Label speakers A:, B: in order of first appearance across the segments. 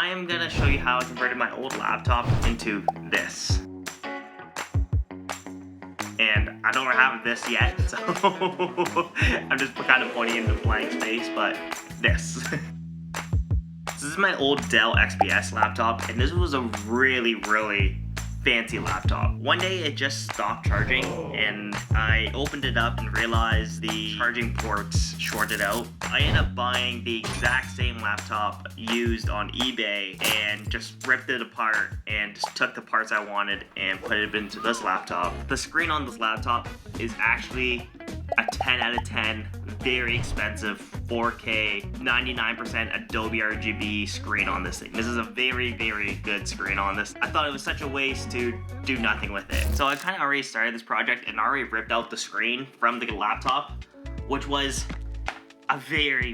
A: I am gonna show you how I converted my old laptop into this. And I don't have this yet, so I'm just kind of pointing into blank space, but this. This is my old Dell XPS laptop, and this was a really fancy laptop. One day it just stopped charging, and I opened it up and realized the charging ports shorted out. I ended up buying the exact same laptop used on eBay and just ripped it apart and just took the parts I wanted and put it into this laptop. The screen on this laptop is actually a 10 out of 10, very expensive 4K, 99% Adobe RGB screen on this thing. This is a very good screen on this. I thought it was such a waste to do nothing with it. So I kind of already started this project and already ripped out the screen from the laptop, which was a very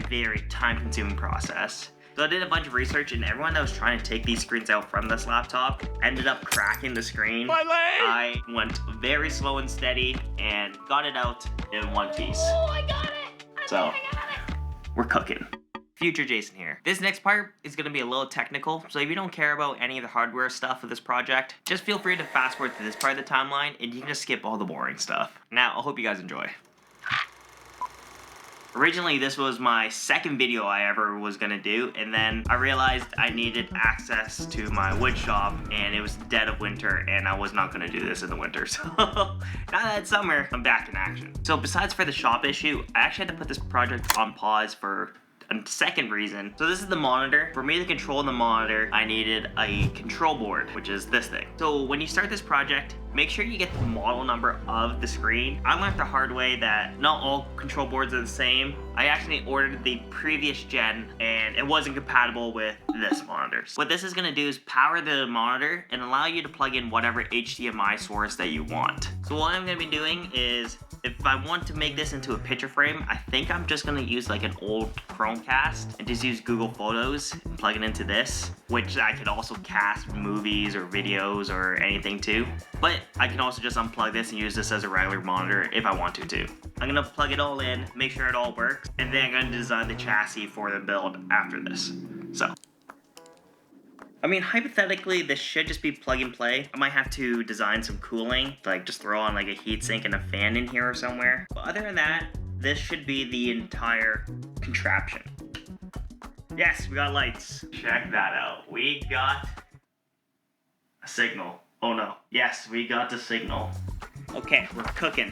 A: time-consuming process. So I did a bunch of research, and everyone that was trying to take these screens out from this laptop ended up cracking the screen.
B: My leg!
A: I went very slow and steady and got it out in one piece.
B: Oh, I got it! I got it!
A: We're cooking. Future Jason here. This next part is going to be a little technical, so if you don't care about any of the hardware stuff of this project, just feel free to fast forward to this part of the timeline, and you can just skip all the boring stuff. Now, I hope you guys enjoy. Originally, this was my second video I ever was gonna do, and then I realized I needed access to my wood shop, and it was dead of winter, and I was not gonna do this in the winter. So now that it's summer, I'm back in action. So besides for the shop issue, I actually had to put this project on pause for a second reason. So this is the monitor. For me to control the monitor, I needed a control board, which is this thing. So when you start this project, make sure you get the model number of the screen. I learned the hard way that not all control boards are the same. I actually ordered the previous gen and it wasn't compatible with this monitor. So what this is gonna do is power the monitor and allow you to plug in whatever HDMI source that you want. So what I'm gonna be doing is, if I want to make this into a picture frame, I think I'm just gonna use like an old Chromecast and just use Google Photos and plug it into this, which I could also cast movies or videos or anything too. But I can also just unplug this and use this as a regular monitor if I want to too. I'm gonna plug it all in, make sure it all works, and then I'm gonna design the chassis for the build after this. So, I mean, hypothetically, this should just be plug and play. I might have to design some cooling, like just throw on like a heatsink and a fan in here or somewhere. But other than that, this should be the entire contraption. Yes, we got lights. Check that out. We got a signal. Oh no. Yes, we got the signal. Okay, we're cooking.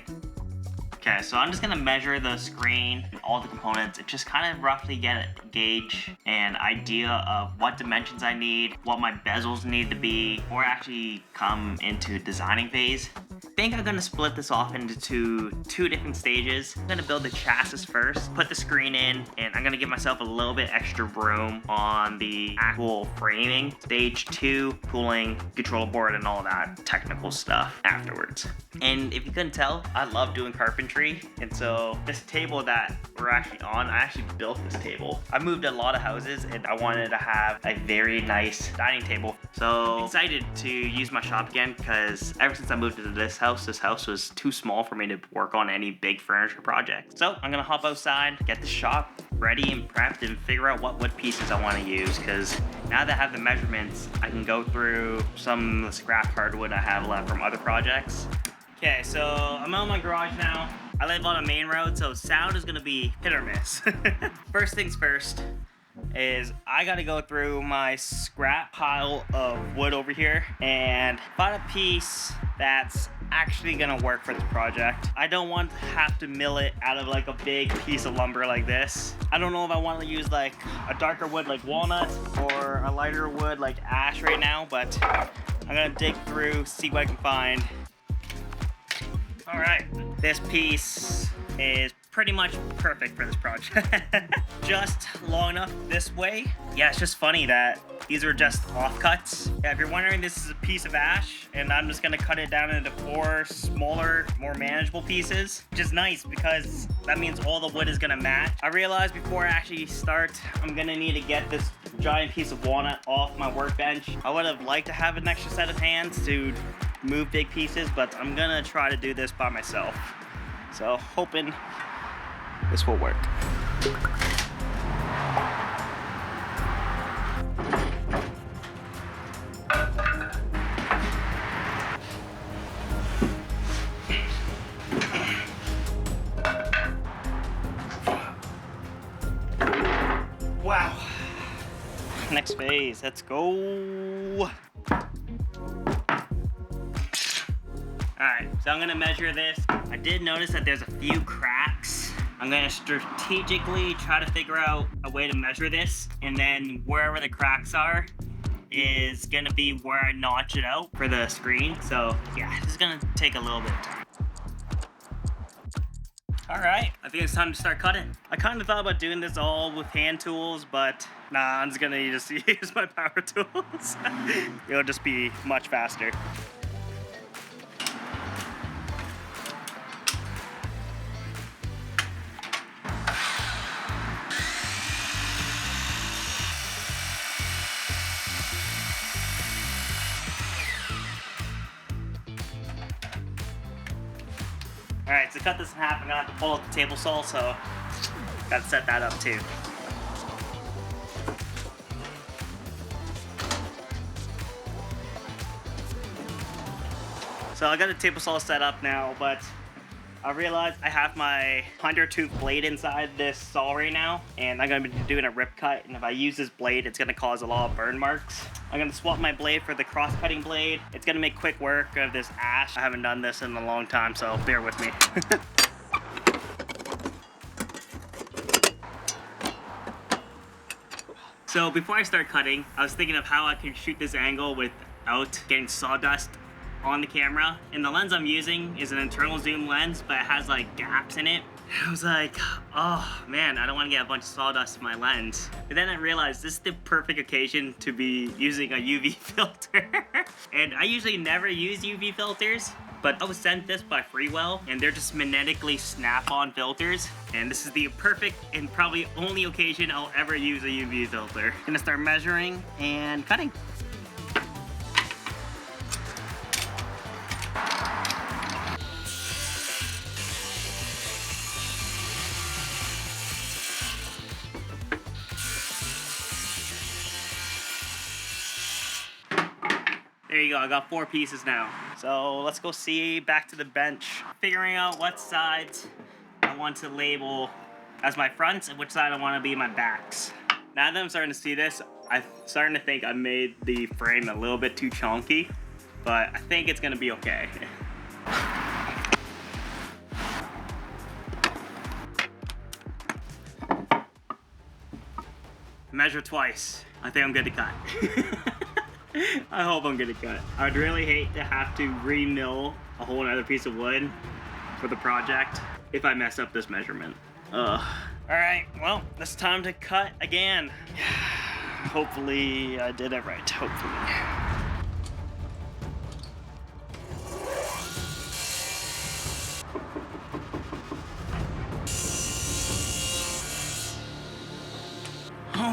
A: Okay, so I'm just gonna measure the screen and all the components and just kind of roughly get a gauge and idea of what dimensions I need, what my bezels need to be, or actually come into designing phase. I think I'm gonna split this off into two different stages. I'm gonna build the chassis first, put the screen in, and I'm gonna give myself a little bit extra room on the actual framing. Stage 2, cooling, control board, and all that technical stuff afterwards. And if you couldn't tell, I love doing carpentry, and so this table that we're actually on, I actually built this table. I moved a lot of houses, and I wanted to have a very nice dining table. So excited to use my shop again, because ever since I moved into this house was too small for me to work on any big furniture project. So I'm gonna hop outside, get the shop ready and prepped, and figure out what wood pieces I want to use, because now that I have the measurements, I can go through some of the scrap hardwood I have left from other projects. Okay, so I'm out in my garage now. I live on a main road, so sound is gonna be hit or miss. First things first is I gotta go through my scrap pile of wood over here and find a piece that's actually gonna work for this project. I don't want to have to mill it out of like a big piece of lumber like this. I don't know if I want to use like a darker wood like walnut or a lighter wood like ash right now, but I'm gonna dig through, see what I can find. All right, this piece is pretty much perfect for this project. Just long enough this way. Yeah, it's just funny that these are just offcuts. Yeah, if you're wondering, this is a piece of ash, and I'm just gonna cut it down into 4 smaller, more manageable pieces, which is nice because that means all the wood is gonna match. I realized before I actually start, I'm gonna need to get this giant piece of walnut off my workbench. I would have liked to have an extra set of hands to move big pieces, but I'm gonna try to do this by myself. So hoping this will work. next phase. Let's go. Alright, so I'm gonna measure this. I did notice that there's a few cracks. I'm gonna strategically try to figure out a way to measure this, and then wherever the cracks are is gonna be where I notch it out for the screen. So yeah, this is gonna take a little bit of time. Alright, I think it's time to start cutting. I kind of thought about doing this all with hand tools, but nah, I'm just gonna just use my power tools. It'll just be much faster. Alright, to cut this in half, I'm gonna have to pull out the table saw, so gotta set that up too. So I got the table saw set up now, but I realized I have my 100-tooth blade inside this saw right now, and I'm gonna be doing a rip cut, and if I use this blade, it's gonna cause a lot of burn marks. I'm gonna swap my blade for the cross-cutting blade. It's gonna make quick work of this ash. I haven't done this in a long time, so bear with me. So before I start cutting, I was thinking of how I can shoot this angle without getting sawdust on the camera. And the lens I'm using is an internal zoom lens, but it has like gaps in it. I was like, oh man, I don't want to get a bunch of sawdust in my lens. But then I realized this is the perfect occasion to be using a UV filter. And I usually never use UV filters, but I was sent this by Freewell, and they're just magnetically snap-on filters. And this is the perfect and probably only occasion I'll ever use a UV filter. Gonna start measuring and cutting. There you go, I got 4 pieces now. So let's go see back to the bench. Figuring out what sides I want to label as my fronts and which side I want to be my backs. Now that I'm starting to see this, I'm starting to think I made the frame a little bit too chunky, but I think it's gonna be okay. Measure twice. I think I'm good to cut. I hope I'm gonna cut. I'd really hate to have to re-mill a whole other piece of wood for the project if I mess up this measurement. Alright, well, it's time to cut again. Hopefully I did it right, hopefully.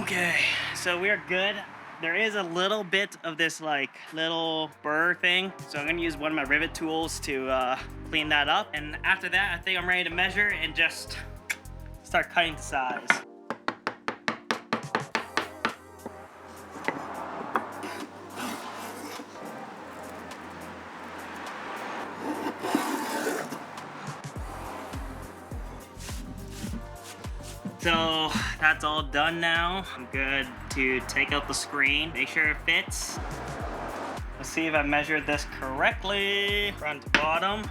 A: Okay, so we're good. There is a little bit of this like little burr thing, so I'm gonna use one of my rivet tools to clean that up. And after that, I think I'm ready to measure and just start cutting to size. So that's all done now. I'm good to take out the screen, make sure it fits. Let's see if I measured this correctly. Front to bottom.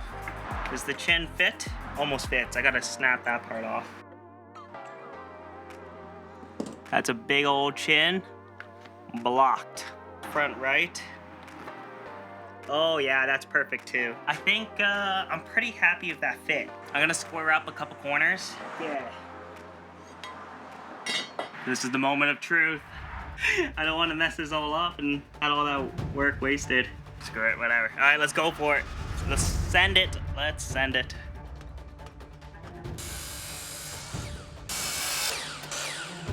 A: Does the chin fit? Almost fits. I gotta snap that part off. That's a big old chin. Blocked. Front right. Oh yeah, that's perfect too. I think I'm pretty happy with that fit. I'm gonna square up a couple corners. Yeah. This is the moment of truth. I don't want to mess this all up and have all that work wasted. Screw it, whatever. All right, let's go for it. Let's send it. Let's send it.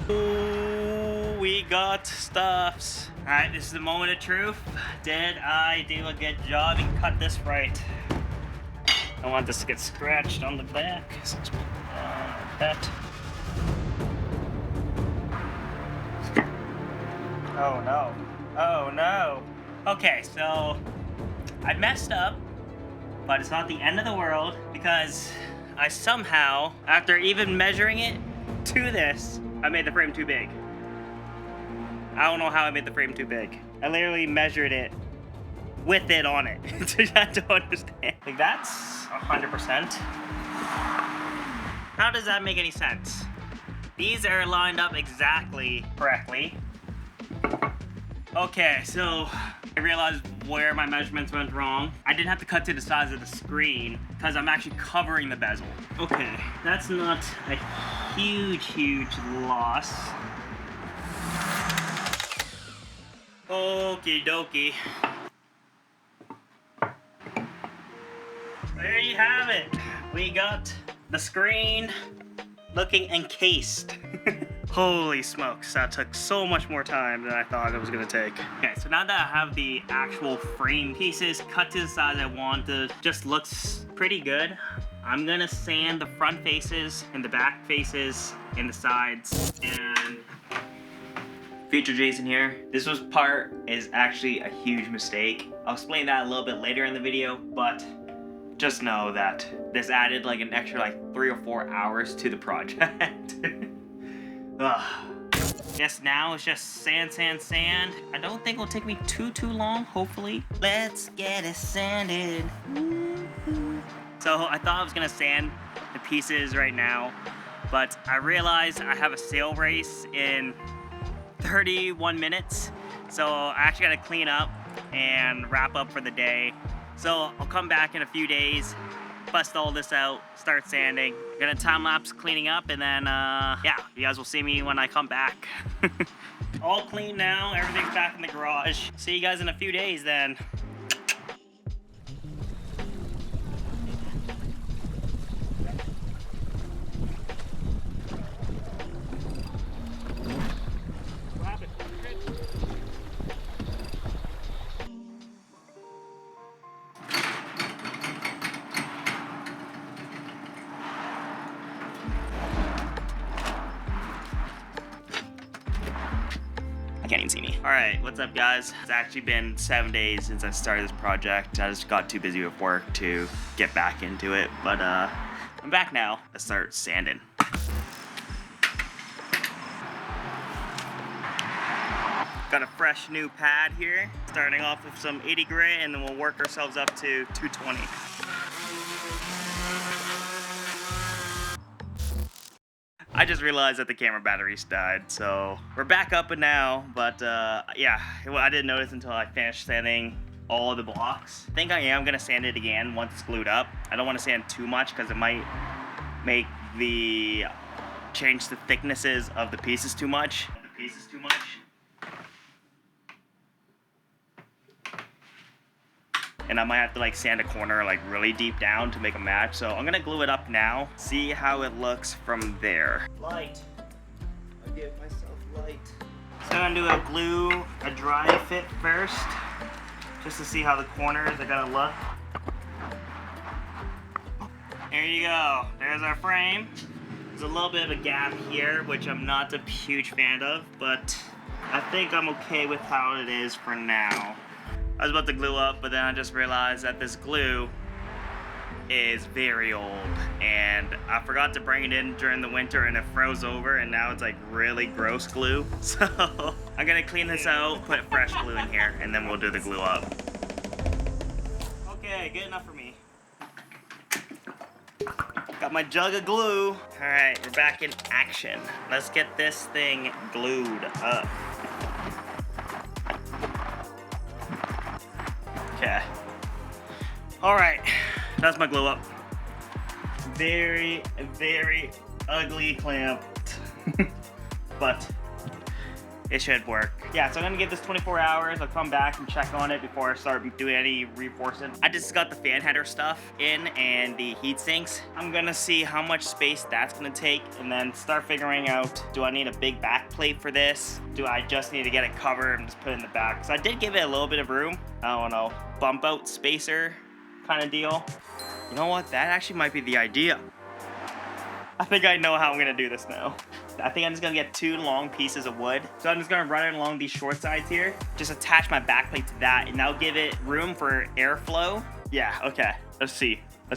A: Ooh, we got stuffs. All right, this is the moment of truth. Did I do a good job and cut this right? I want this to get scratched on the back. So let's put that. Oh no. Oh no. Okay, so I messed up, but it's not the end of the world because I somehow, after even measuring it to this, I made the frame too big. I don't know how I made the frame too big. I literally measured it with it on it. I don't understand. Like that's 100%. How does that make any sense? These are lined up exactly correctly. Okay, so I realized where my measurements went wrong. I didn't have to cut to the size of the screen because I'm actually covering the bezel. Okay, that's not a huge loss. Okie dokie. There you have it. We got the screen looking encased. Holy smokes, that took so much more time than I thought it was gonna take. Okay, so now that I have the actual frame pieces cut to the size I want, it just looks pretty good. I'm gonna sand the front faces and the back faces and the sides. And future Jason here. This part is actually a huge mistake. I'll explain that a little bit later in the video, but just know that this added like an extra like 3 or 4 hours to the project. Yes, now it's just sand. I don't think it'll take me too long, hopefully. Let's get it sanded. So I thought I was gonna sand the pieces right now, but I realized I have a sail race in 31 minutes. So I actually gotta clean up and wrap up for the day. So I'll come back in a few days, bust all this out, start sanding. I'm gonna time lapse cleaning up, and then yeah, you guys will see me when I come back. All clean now, everything's back in the garage. See you guys in a few days then. Can't even see me. All right, what's up guys? It's actually been 7 days since I started this project. I just got too busy with work to get back into it, but I'm back now. Let's start sanding. Got a fresh new pad here, starting off with some 80 grit, and then we'll work ourselves up to 220. I just realized that the camera batteries died, so we're back up and now, but yeah, I didn't notice until I finished sanding all of the blocks. I think I am gonna sand it again once it's glued up. I don't wanna sand too much because it might make change the thicknesses of the pieces too much. And I might have to like sand a corner like really deep down to make a match. So I'm gonna glue it up now, see how it looks from there. Light. I give myself light. So I'm gonna do a dry fit first, just to see how the corners are gonna look. There you go, there's our frame. There's a little bit of a gap here, which I'm not a huge fan of, but I think I'm okay with how it is for now. I was about to glue up, but then I just realized that this glue is very old, and I forgot to bring it in during the winter and it froze over, and now it's like really gross glue. So I'm gonna clean this out, put fresh glue in here, and then we'll do the glue up. Okay, good enough for me. Got my jug of glue. All right, we're back in action. Let's get this thing glued up. Okay. All right, that's my glue up. Very ugly clamped, but it should work. Yeah, so I'm gonna give this 24 hours. I'll come back and check on it before I start doing any reinforcing. I just got the fan header stuff in and the heat sinks. I'm gonna see how much space that's gonna take and then start figuring out, do I need a big back plate for this? Do I just need to get it covered and just put it in the back? So I did give it a little bit of room. I don't know, bump out spacer kind of deal. You know what, that actually might be the idea. I think I know how I'm gonna do this now. I think I'm just gonna get 2 long pieces of wood. So I'm just gonna run it along these short sides here. Just attach my back plate to that, and that'll give it room for airflow. Yeah, okay, let's see. All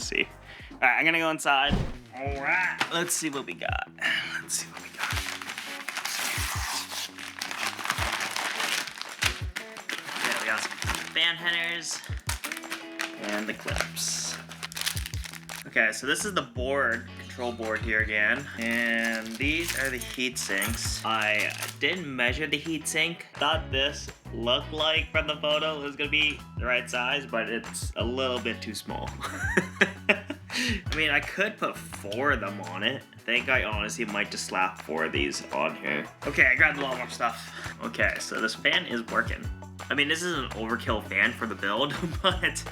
A: right, I'm gonna go inside. All right, let's see what we got. fan headers and the clips. Okay, so this is the board, control board here again, and these are the heat sinks. I didn't measure the heat sink. Thought this looked like from the photo it was gonna be the right size, but it's a little bit too small. I mean, I could put 4 of them on it. I think I honestly might just slap 4 of these on here. Okay, I grabbed a lot more stuff. Okay, so this fan is working. I mean, this is an overkill fan for the build, but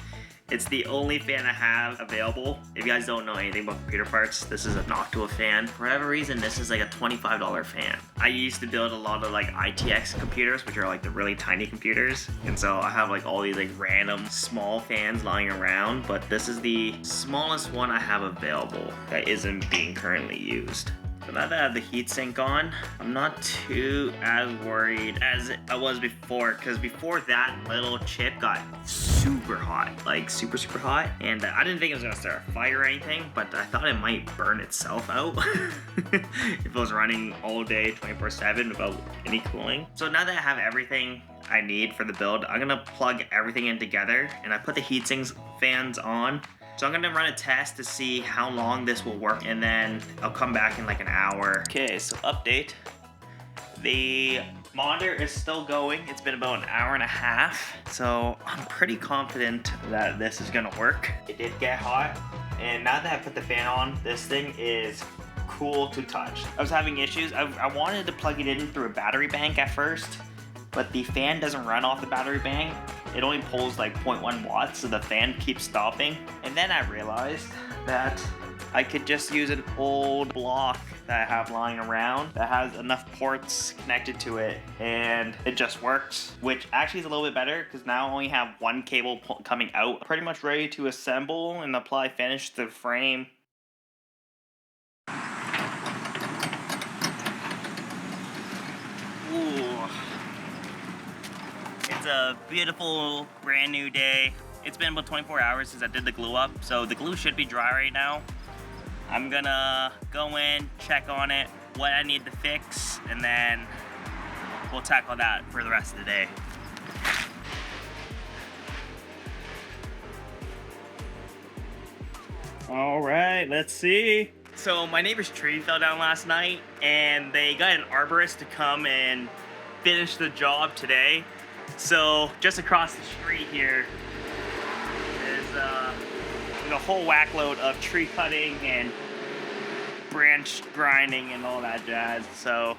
A: it's the only fan I have available. If you guys don't know anything about computer parts, this is a Noctua fan. For whatever reason, this is like a $25 fan. I used to build a lot of like ITX computers, which are like the really tiny computers. And so I have like all these like random small fans lying around, but this is the smallest one I have available that isn't being currently used. So now that I have the heatsink on, I'm not too as worried as I was before, because before that little chip got super hot, like super hot, and I didn't think it was gonna start a fire or anything, but I thought it might burn itself out if it was running all day 24/7 without any cooling. So now that I have everything I need for the build, I'm gonna plug everything in together, and I put the heatsink fans on. So I'm gonna run a test to see how long this will work, and then I'll come back in like an hour. Okay, so update. The monitor is still going. It's been about an hour and a half. So I'm pretty confident that this is gonna work. It did get hot, and now that I put the fan on, this thing is cool to touch. I was having issues. I wanted to plug it in through a battery bank at first, but the fan doesn't run off the battery bank. It only pulls like 0.1 watts, so the fan keeps stopping. And then I realized that I could just use an old block that I have lying around that has enough ports connected to it, and it just works, which actually is a little bit better because now I only have one cable coming out. Pretty much ready to assemble and apply finish to the frame. Ooh. It's a beautiful brand new day. It's been about 24 hours since I did the glue up, so the glue should be dry right now. I'm gonna go in, check on it, what I need to fix, and then we'll tackle that for the rest of the day. All right, let's see. So my neighbor's tree fell down last night, and they got an arborist to come and finish the job today. So just across the street here is a whole whack load of tree cutting and branch grinding and all that jazz. So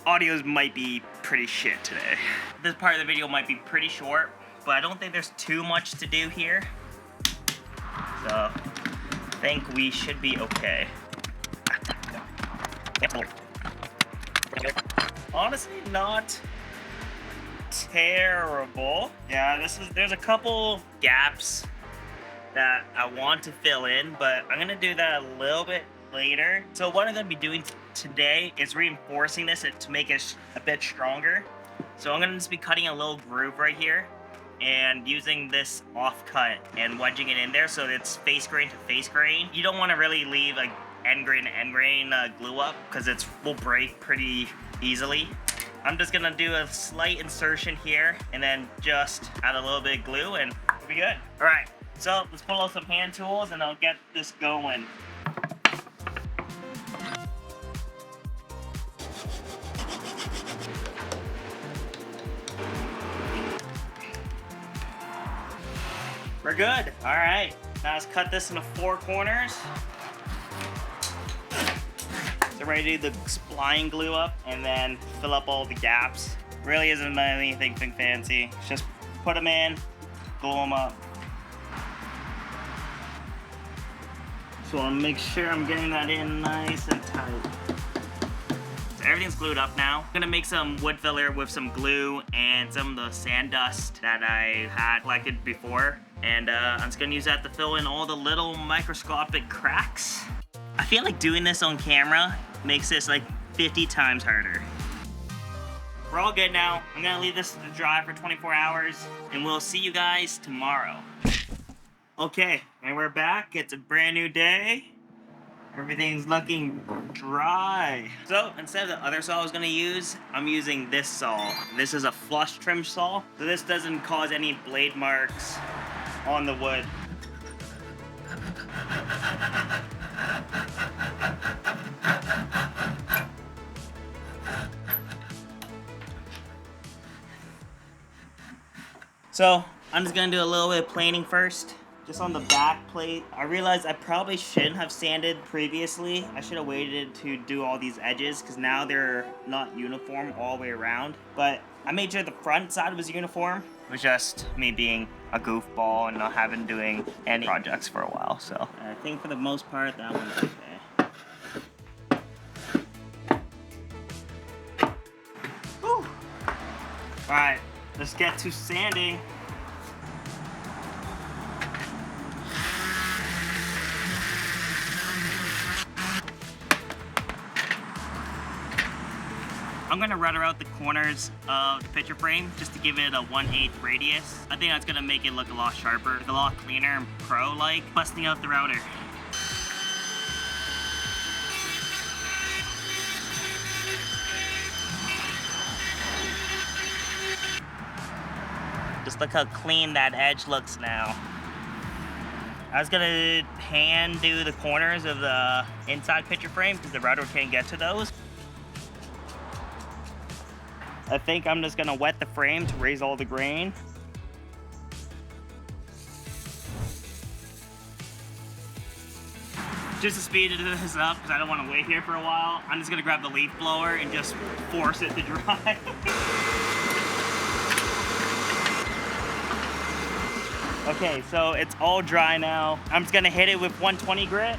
A: audios might be pretty shit today. This part of the video might be pretty short, but I don't think there's too much to do here. So I think we should be okay. Honestly, not terrible. Yeah, there's a couple gaps that I want to fill in, but I'm gonna do that a little bit later. So what I'm gonna be doing today is reinforcing this to make it a bit stronger. So I'm gonna just be cutting a little groove right here and using this offcut and wedging it in there so it's face grain to face grain. You don't want to really leave like end grain to end grain glue up because it will break pretty easily. I'm just gonna do a slight insertion here and then just add a little bit of glue and we'll be good. All right, so let's pull out some hand tools and I'll get this going. We're good. All right, now let's cut this into 4 corners. So ready to do the spline glue up and then fill up all the gaps. Really isn't anything fancy. Just put them in, glue them up. So I want to make sure I'm getting that in nice and tight. So everything's glued up now. I'm gonna make some wood filler with some glue and some of the sand dust that I had collected before. And I'm just gonna use that to fill in all the little microscopic cracks. I feel like doing this on camera makes this like 50 times harder. We're all good now. I'm gonna leave this to dry for 24 hours and we'll see you guys tomorrow. Okay, and we're back. It's a brand new day. Everything's looking dry. So instead of the other saw I was gonna use, I'm using this saw. This is a flush trim saw, so this doesn't cause any blade marks on the wood. So I'm just gonna do a little bit of planing first. Just on the back plate. I realized I probably shouldn't have sanded previously. I should have waited to do all these edges because now they're not uniform all the way around. But I made sure the front side was uniform. It was just me being a goofball and not having doing any projects for a while. So I think for the most part that one's okay. Whew. All right, let's get to sanding. I'm gonna router out the corners of the picture frame just to give it a 1/8 radius. I think that's gonna make it look a lot sharper, a lot cleaner and pro-like, busting out the router. Just look how clean that edge looks now. I was gonna hand do the corners of the inside picture frame because the router can't get to those. I think I'm just gonna wet the frame to raise all the grain. Just to speed this up, because I don't want to wait here for a while, I'm just gonna grab the leaf blower and just force it to dry. Okay, so it's all dry now. I'm just gonna hit it with 120 grit.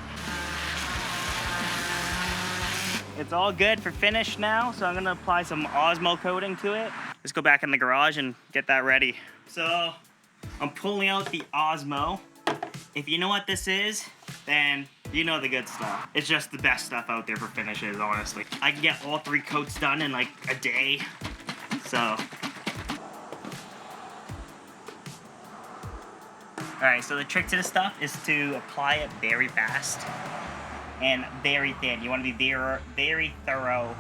A: It's all good for finish now, so I'm gonna apply some Osmo coating to it. Let's go back in the garage and get that ready. So I'm pulling out the Osmo. If you know what this is, then you know the good stuff. It's just the best stuff out there for finishes, honestly. I can get all 3 coats done in like a day, so. All right, so the trick to this stuff is to apply it very fast and very thin. You want to be very thorough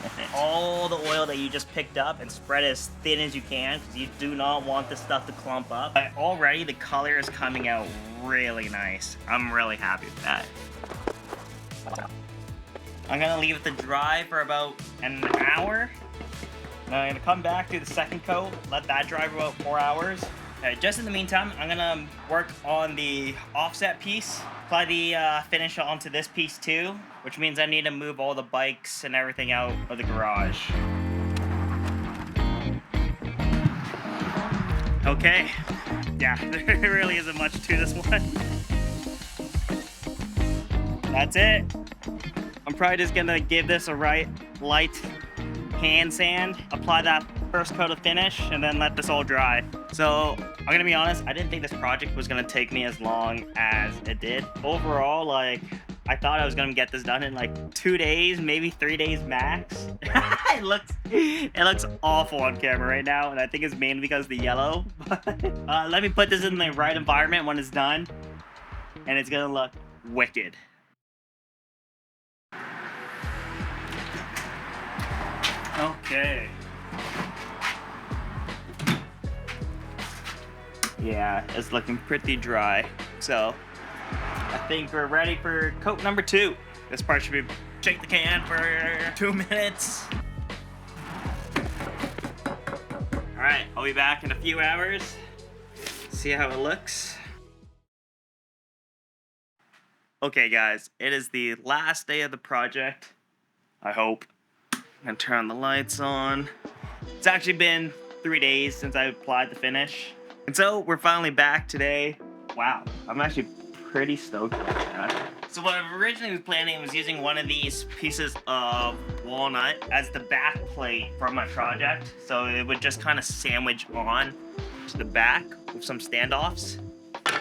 A: with it. All the oil that you just picked up and spread as thin as you can because you do not want this stuff to clump up. But already the color is coming out really nice. I'm really happy with that. I'm gonna leave it to dry for about an hour. And I'm gonna come back, do the second coat, let that dry for about 4 hours. Just in the meantime, I'm gonna work on the offset piece. Apply the finish onto this piece too, which means I need to move all the bikes and everything out of the garage. Okay, yeah, there really isn't much to this one. That's it. I'm probably just gonna give this a light hand sand, apply that first coat of finish, and then let this all dry. So I'm gonna be honest, I didn't think this project was gonna take me as long as it did. Overall, like, I thought I was gonna get this done in like 2 days, maybe 3 days max. It looks awful on camera right now, and I think it's mainly because of the yellow. Let me put this in the right environment when it's done, and it's gonna look wicked. Okay. Yeah, it's looking pretty dry. So I think we're ready for coat number 2. This part should be shake the can for 2 minutes. All right, I'll be back in a few hours. See how it looks. Okay guys, it is the last day of the project, I hope. I'm gonna turn the lights on. It's actually been 3 days since I applied the finish. And so we're finally back today. Wow, I'm actually pretty stoked about that. So what I originally was planning was using one of these pieces of walnut as the back plate for my project. So it would just kind of sandwich on to the back with some standoffs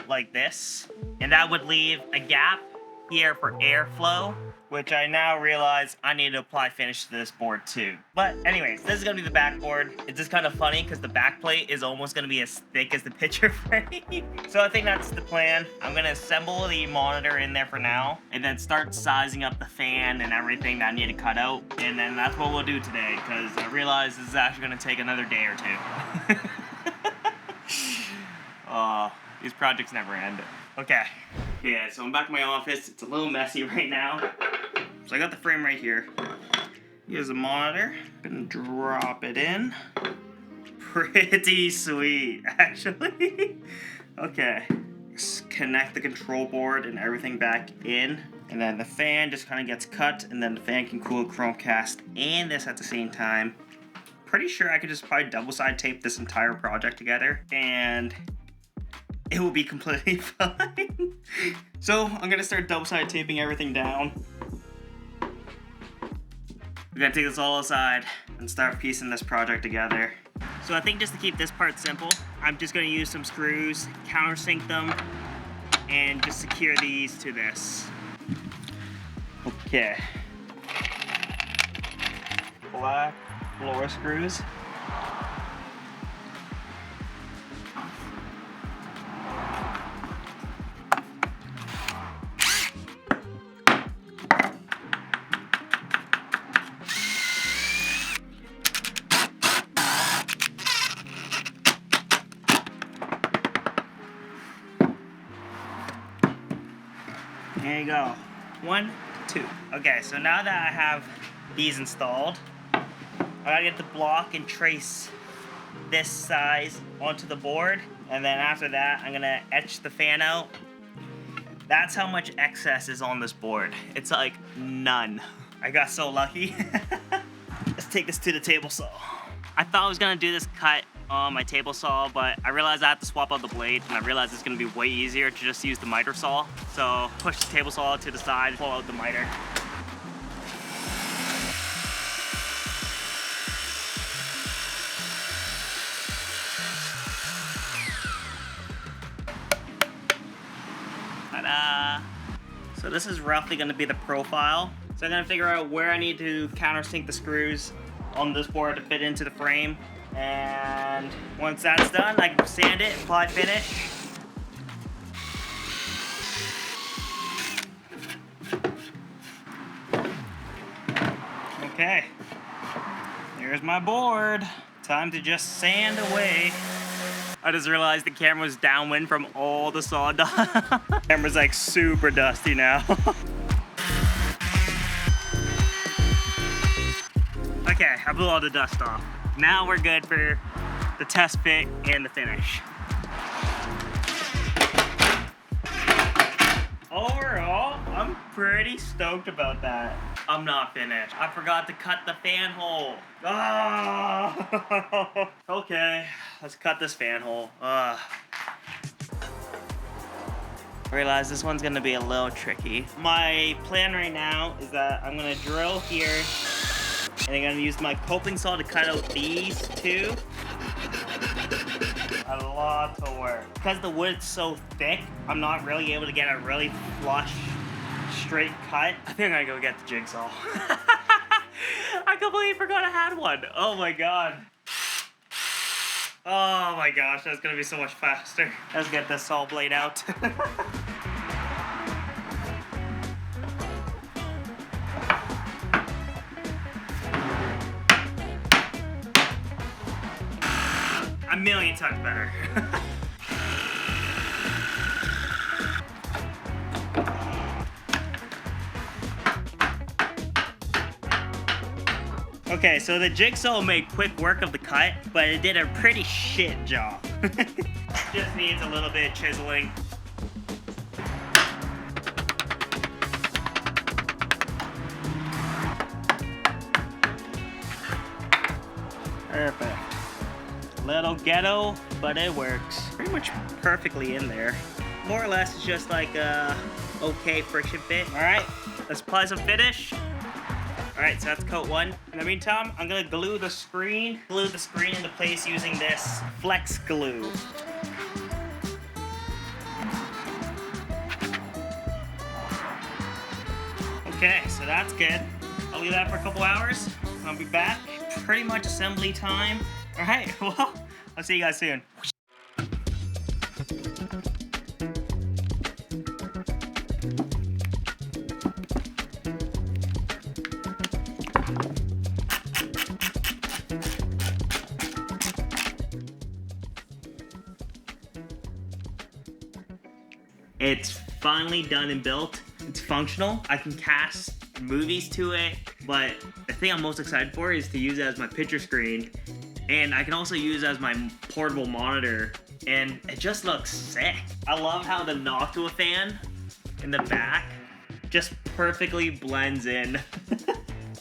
A: like this. And that would leave a gap here for airflow which I now realize I need to apply finish to this board too. But anyways, this is gonna be the back board. It's just kind of funny because the back plate is almost gonna be as thick as the picture frame. So I think that's the plan. I'm gonna assemble the monitor in there for now, and then start sizing up the fan and everything that I need to cut out. And then that's what we'll do today, because I realize this is actually gonna take another day or two. These projects never end. Okay. Yeah, so I'm back in my office. It's a little messy right now. So I got the frame right here. Here's the monitor. Gonna drop it in. Pretty sweet, actually. Okay. Just connect the control board and everything back in. And then the fan just kind of gets cut, and then the fan can cool Chromecast and this at the same time. Pretty sure I could just probably double side tape this entire project together, and it will be completely fine. So I'm gonna start double side taping everything down. We're gonna take this all aside and start piecing this project together. So I think just to keep this part simple, I'm just gonna use some screws, countersink them, and just secure these to this. Okay. Black floor screws. There you go. 1, 2. Okay, so now that I have these installed, I gotta get the block and trace this size onto the board, and then after that, I'm gonna etch the fan out. That's how much excess is on this board. It's like none. I got so lucky. Let's take this to the table saw. I thought I was gonna do this cut on my table saw, but I realized I have to swap out the blade, and I realized it's gonna be way easier to just use the miter saw. So push the table saw to the side, pull out the miter. Ta-da! So this is roughly gonna be the profile. So I'm gonna figure out where I need to countersink the screws on this board to fit into the frame. And once that's done, I can sand it, apply finish. Okay, there's my board. Time to just sand away. I just realized the camera's downwind from all the sawdust. Camera's like super dusty now. Okay, I blew all the dust off. Now we're good for the test fit and the finish. Overall, I'm pretty stoked about that. I'm not finished. I forgot to cut the fan hole. Ah! Okay, let's cut this fan hole. I realize this one's gonna be a little tricky. My plan right now is that I'm gonna drill here, and I'm gonna use my coping saw to cut out these two. A lot to work. Because the wood's so thick, I'm not really able to get a really flush, straight cut. I think I'm gonna go get the jigsaw. I completely forgot I had one. Oh my god. Oh my gosh, that's gonna be so much faster. Let's get this saw blade out. A million times better. Okay, so the jigsaw made quick work of the cut, but it did a pretty shit job. Just needs a little bit of chiseling. Perfect. Little ghetto, but it works. Pretty much perfectly in there. More or less, it's just like a okay friction fit. All right, let's apply some finish. All right, so that's coat one. In the meantime, I'm gonna glue the screen into place using this flex glue. Okay, so that's good. I'll leave that for a couple hours. I'll be back. Pretty much assembly time. All right, well, I'll see you guys soon. It's finally done and built. It's functional. I can cast movies to it, but the thing I'm most excited for is to use it as my picture screen, and I can also use it as my portable monitor, and it just looks sick. I love how the Noctua fan in the back just perfectly blends in.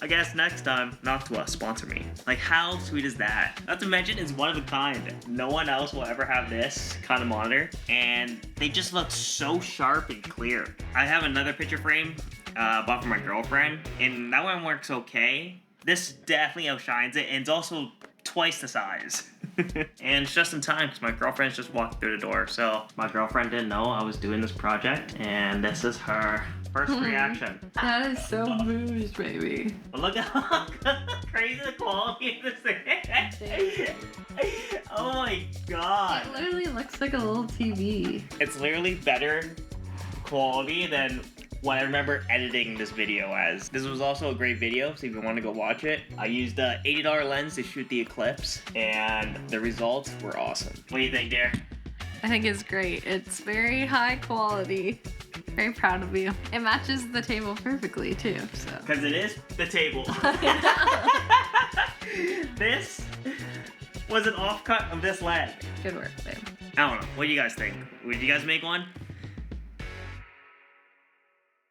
A: I guess next time, Noctua, sponsor me. Like, how sweet is that? Not to mention, it's one of a kind. No one else will ever have this kind of monitor, and they just look so sharp and clear. I have another picture frame bought for my girlfriend, and that one works okay. This definitely outshines it, and it's also twice the size. And it's just in time, because my girlfriend's just walked through the door, so my girlfriend didn't know I was doing this project, and this is her first reaction.
C: That is so booze, baby.
A: But look at how crazy the quality of this thing. Oh my god.
C: It literally looks like a little TV.
A: It's literally better quality than what I remember editing this video as. This was also a great video, so if you want to go watch it. I used a $80 lens to shoot the eclipse, and the results were awesome. What do you think, dear?
C: I think it's great. It's very high quality. Very proud of you. It matches the table perfectly too, so.
A: Because it is the table. This was an offcut of this leg.
C: Good work, babe.
A: I don't know. What do you guys think? Would you guys make one?